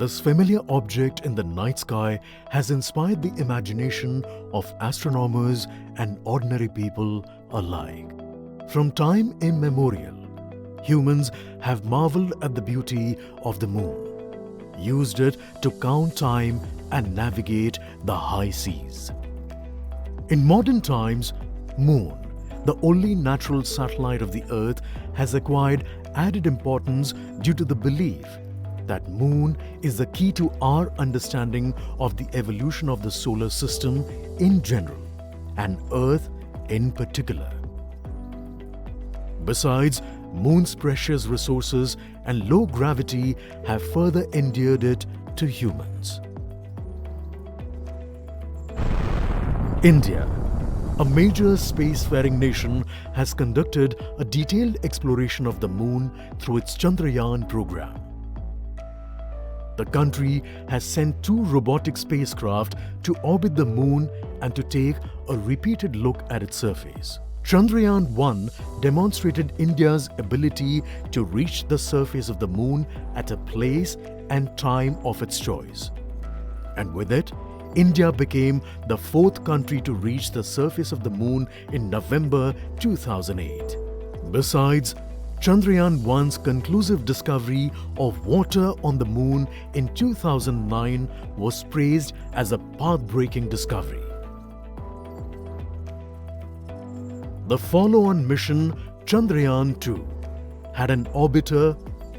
This familiar object in the night sky has inspired the imagination of astronomers and ordinary people alike. From time immemorial, humans have marveled at the beauty of the moon, used it to count time and navigate the high seas. In modern times, Moon, the only natural satellite of the Earth, has acquired added importance due to the belief that Moon is the key to our understanding of the evolution of the solar system in general and Earth in particular. Besides, Moon's precious resources and low gravity have further endeared it to humans. India, a major spacefaring nation, has conducted a detailed exploration of the Moon through its Chandrayaan program. The country has sent 2 robotic spacecraft to orbit the Moon and to take a repeated look at its surface. Chandrayaan-3 demonstrated India's ability to reach the surface of the Moon at a place and time of its choice. And with it, India became the 4th country to reach the surface of the Moon in November 2008. Besides, Chandrayaan-1's conclusive discovery of water on the Moon in 2009 was praised as a path-breaking discovery. The follow-on mission, Chandrayaan-2, had an orbiter,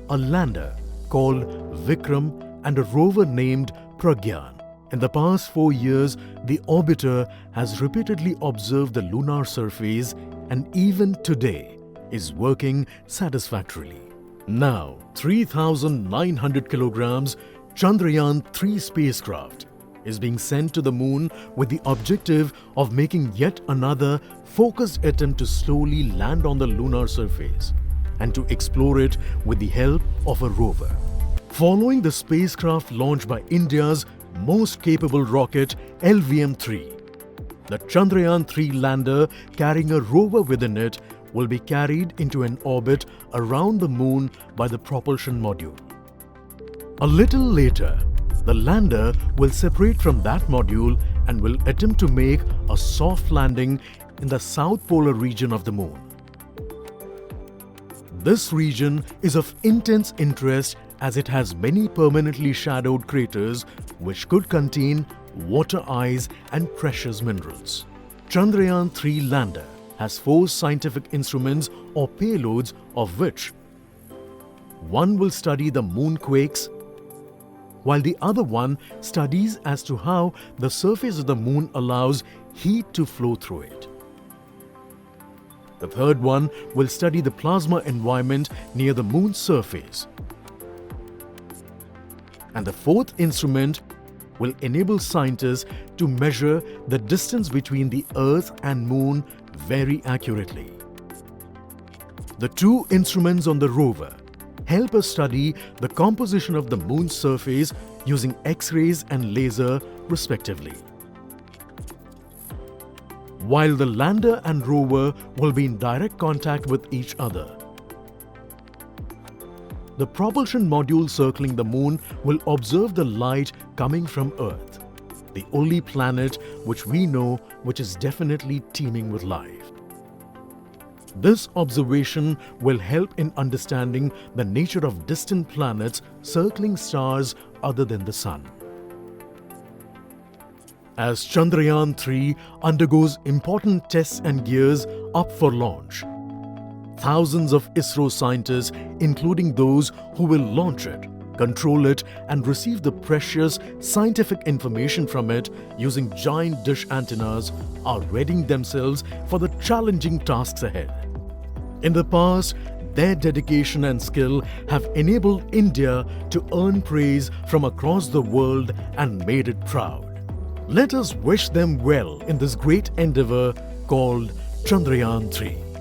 a lander called Vikram, and a rover named Pragyan. In the past 4 years, the orbiter has repeatedly observed the lunar surface and even today is working satisfactorily. Now, 3,900 kilograms Chandrayaan-3 spacecraft is being sent to the Moon with the objective of making yet another focused attempt to slowly land on the lunar surface and to explore it with the help of a rover. Following the spacecraft launched by India's most capable rocket LVM-3, the Chandrayaan-3 lander carrying a rover within it will be carried into an orbit around the Moon by the propulsion module. A little later, the lander will separate from that module and will attempt to make a soft landing in the south polar region of the Moon. This region is of intense interest as it has many permanently shadowed craters which could contain water ice and precious minerals. Chandrayaan-3 lander has 4 scientific instruments or payloads, of which one will study the moonquakes, while the other one studies as to how the surface of the Moon allows heat to flow through it. The third one will study the plasma environment near the Moon's surface. And the 4th instrument will enable scientists to measure the distance between the Earth and Moon very accurately. The 2 instruments on the rover help us study the composition of the Moon's surface using X-rays and laser respectively. While the lander and rover will be in direct contact with each other, the propulsion module circling the Moon will observe the light coming from Earth, the only planet which we know which is definitely teeming with life. This observation will help in understanding the nature of distant planets circling stars other than the Sun. As Chandrayaan-3 undergoes important tests and gears up for launch, thousands of ISRO scientists, including those who will launch it, control it and receive the precious scientific information from it using giant dish antennas, are readying themselves for the challenging tasks ahead. In the past, their dedication and skill have enabled India to earn praise from across the world and made it proud. Let us wish them well in this great endeavor called Chandrayaan-3.